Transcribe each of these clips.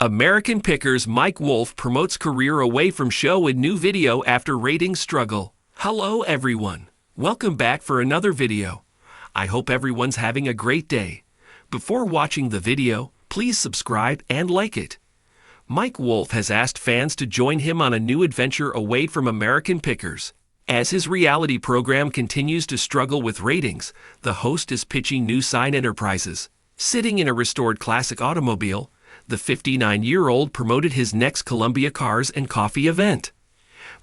American Pickers Mike Wolfe promotes career away from show in new video after ratings struggle. Hello everyone. Welcome back for another video. I hope everyone's having a great day. Before watching the video, please subscribe and like it. Mike Wolfe has asked fans to join him on a new adventure away from American Pickers. As his reality program continues to struggle with ratings, the host is pitching new sign enterprises. Sitting in a restored classic automobile, the 59-year-old promoted his next Columbia Cars and Coffee event.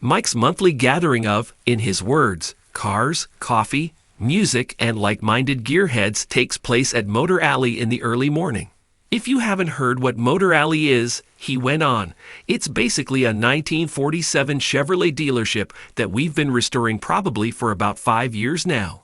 Mike's monthly gathering of, in his words, cars, coffee, music, and like-minded gearheads takes place at Motor Alley in the early morning. If you haven't heard what Motor Alley is, he went on, it's basically a 1947 Chevrolet dealership that we've been restoring probably for about 5 years now.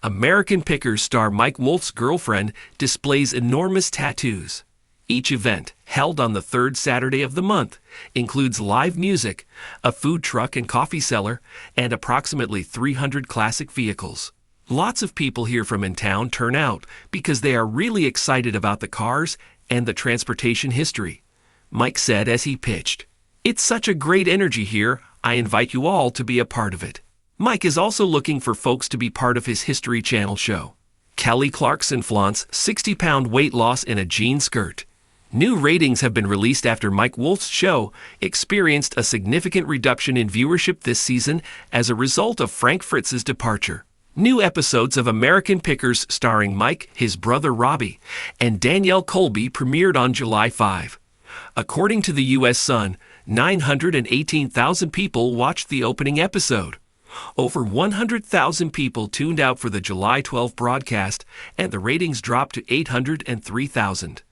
American Pickers star Mike Wolfe's girlfriend displays enormous tattoos. Each event, held on the third Saturday of the month, includes live music, a food truck and coffee cellar, and approximately 300 classic vehicles. Lots of people here from in town turn out because they are really excited about the cars and the transportation history. Mike said as he pitched, "It's such a great energy here, I invite you all to be a part of it." Mike is also looking for folks to be part of his History Channel show. Kelly Clarkson flaunts 60-pound weight loss in a jean skirt. New ratings have been released after Mike Wolfe's show experienced a significant reduction in viewership this season as a result of Frank Fritz's departure. New episodes of American Pickers starring Mike, his brother Robbie, and Danielle Colby premiered on July 5. According to the U.S. Sun, 918,000 people watched the opening episode. Over 100,000 people tuned out for the July 12 broadcast, and the ratings dropped to 803,000.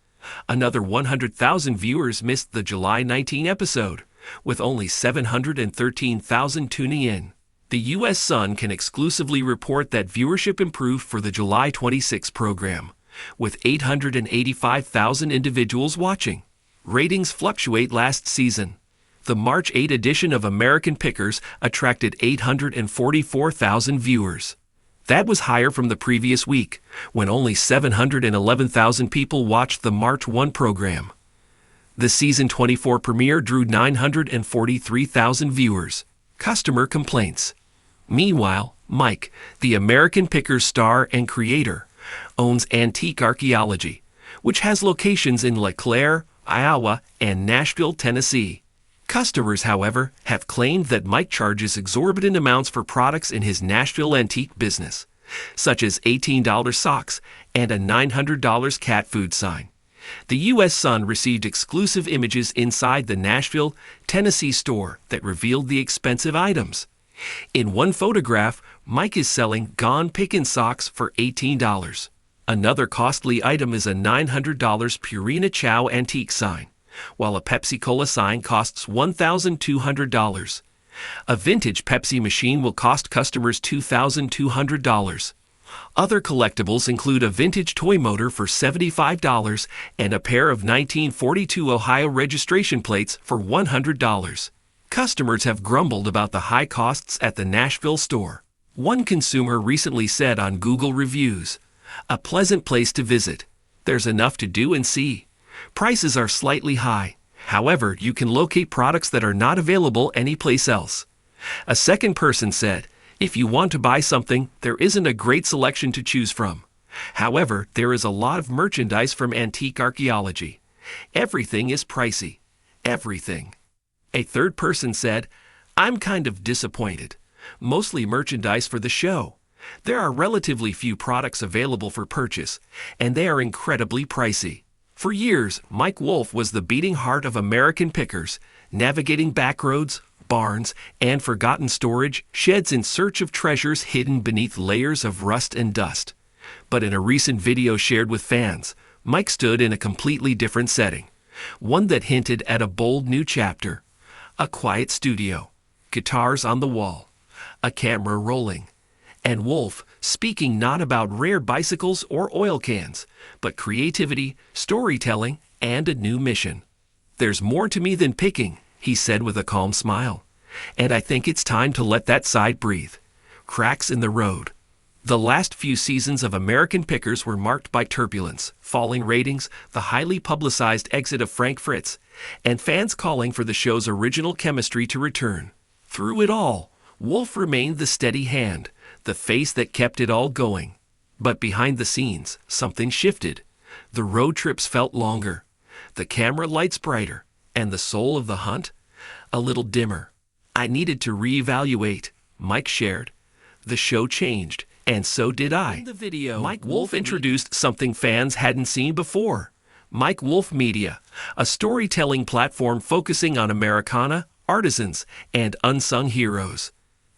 Another 100,000 viewers missed the July 19 episode, with only 713,000 tuning in. The U.S. Sun can exclusively report that viewership improved for the July 26 program, with 885,000 individuals watching. Ratings fluctuate last season. The March 8 edition of American Pickers attracted 844,000 viewers. That was higher from the previous week, when only 711,000 people watched the March 1 program. The season 24 premiere drew 943,000 viewers. Customer complaints. Meanwhile, Mike, the American Pickers star and creator, owns Antique Archaeology, which has locations in LeClaire, Iowa, and Nashville, Tennessee. Customers, however, have claimed that Mike charges exorbitant amounts for products in his Nashville antique business, such as $18 socks and a $900 cat food sign. The U.S. Sun received exclusive images inside the Nashville, Tennessee store that revealed the expensive items. In one photograph, Mike is selling Gone Pickin' socks for $18. Another costly item is a $900 Purina Chow antique sign, while a Pepsi-Cola sign costs $1,200. A vintage Pepsi machine will cost customers $2,200. Other collectibles include a vintage toy motor for $75 and a pair of 1942 Ohio registration plates for $100. Customers have grumbled about the high costs at the Nashville store. One consumer recently said on Google Reviews, "A pleasant place to visit. There's enough to do and see. Prices are slightly high. However, you can locate products that are not available anyplace else." A second person said, "If you want to buy something, there isn't a great selection to choose from. However, there is a lot of merchandise from Antique Archaeology. Everything is pricey. Everything." A third person said, "I'm kind of disappointed. Mostly merchandise for the show. There are relatively few products available for purchase, and they are incredibly pricey." For years, Mike Wolfe was the beating heart of American Pickers, navigating backroads, barns, and forgotten storage sheds in search of treasures hidden beneath layers of rust and dust. But in a recent video shared with fans, Mike stood in a completely different setting, one that hinted at a bold new chapter. A quiet studio, guitars on the wall, a camera rolling, and Wolfe speaking not about rare bicycles or oil cans, but creativity, storytelling, and a new mission. "There's more to me than picking," he said with a calm smile, "and I think it's time to let that side breathe. Cracks in the road. The last few seasons of American Pickers were marked by turbulence, falling ratings, the highly publicized exit of Frank Fritz, and fans calling for the show's original chemistry to return. Through it all, Wolfe remained the steady hand, the face that kept it all going. But behind the scenes, something shifted. The road trips felt longer, the camera lights brighter, and the soul of the hunt a little dimmer. I needed to reevaluate, Mike shared. The show changed, and so did I. In the video, Mike Wolfe introduced something fans hadn't seen before. Mike Wolfe Media, a storytelling platform focusing on Americana, artisans, and unsung heroes.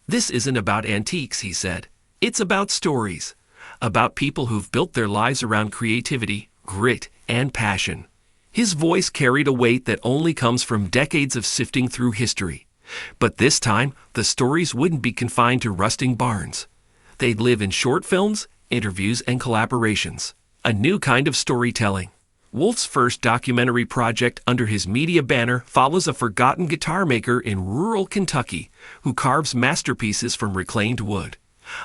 This isn't about antiques, he said. It's about stories. About people who've built their lives around creativity, grit, and passion. His voice carried a weight that only comes from decades of sifting through history. But this time, the stories wouldn't be confined to rusting barns. They'd live in short films, interviews, and collaborations. A new kind of storytelling. Wolfe's first documentary project under his media banner follows a forgotten guitar maker in rural Kentucky who carves masterpieces from reclaimed wood.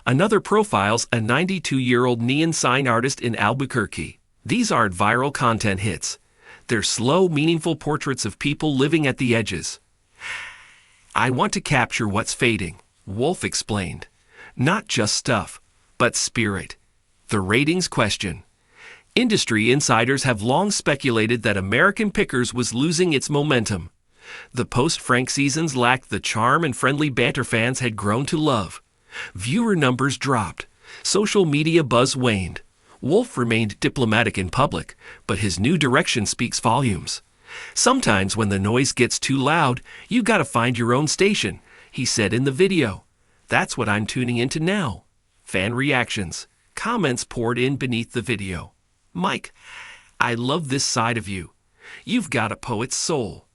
Another profiles a 92-year-old neon sign artist in Albuquerque. These aren't viral content hits. They're slow, meaningful portraits of people living at the edges. I want to capture what's fading, Wolfe explained. Not just stuff, but spirit. The ratings question. Industry insiders have long speculated that American Pickers was losing its momentum. The post-Frank seasons lacked the charm and friendly banter fans had grown to love. Viewer numbers dropped. Social media buzz waned. Wolfe remained diplomatic in public, but his new direction speaks volumes. Sometimes when the noise gets too loud, you gotta find your own station, he said in the video. That's what I'm tuning into now. Fan reactions. Comments poured in beneath the video. Mike, I love this side of you. You've got a poet's soul.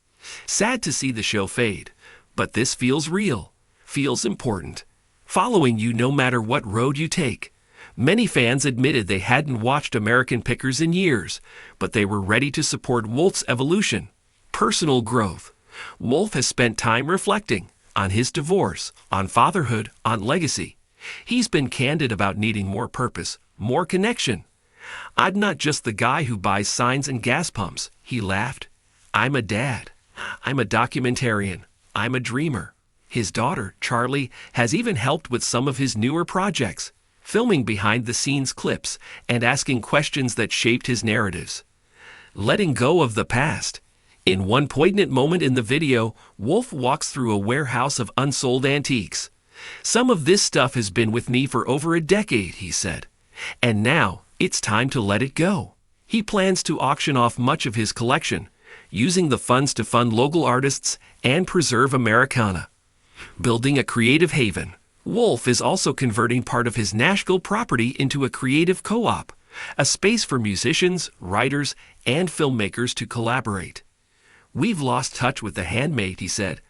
Sad to see the show fade, but this feels real, feels important. Following you no matter what road you take. Many fans admitted they hadn't watched American Pickers in years, but they were ready to support Wolfe's evolution. Personal growth. Wolfe has spent time reflecting on his divorce, on fatherhood, on legacy. He's been candid about needing more purpose, more connection. I'm not just the guy who buys signs and gas pumps, he laughed. I'm a dad. I'm a documentarian. I'm a dreamer. His daughter, Charlie, has even helped with some of his newer projects, filming behind-the-scenes clips and asking questions that shaped his narratives. Letting go of the past. In one poignant moment in the video, Wolfe walks through a warehouse of unsold antiques. Some of this stuff has been with me for over a decade, he said. And now, it's time to let it go. He plans to auction off much of his collection, using the funds to fund local artists and preserve Americana. Building a creative haven. Wolfe is also converting part of his Nashville property into a creative co-op, a space for musicians, writers, and filmmakers to collaborate. We've lost touch with the handmade, he said.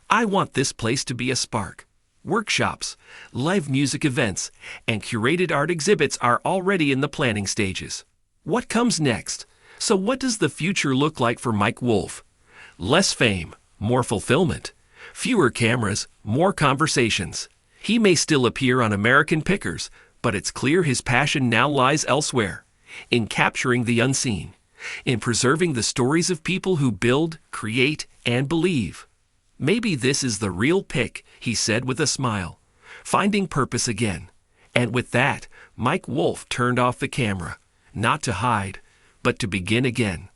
I want this place to be a spark. Workshops, live music events, and curated art exhibits are already in the planning stages. What comes next? So what does the future look like for Mike Wolfe? Less fame, more fulfillment. Fewer cameras, more conversations. He may still appear on American Pickers, but it's clear his passion now lies elsewhere, in capturing the unseen, in preserving the stories of people who build, create, and believe. Maybe this is the real pick, he said with a smile, finding purpose again. And with that, Mike Wolfe turned off the camera, not to hide, but to begin again.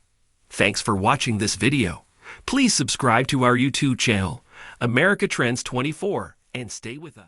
Thanks for watching this video. Please subscribe to our YouTube channel, America Trends 24, and stay with us.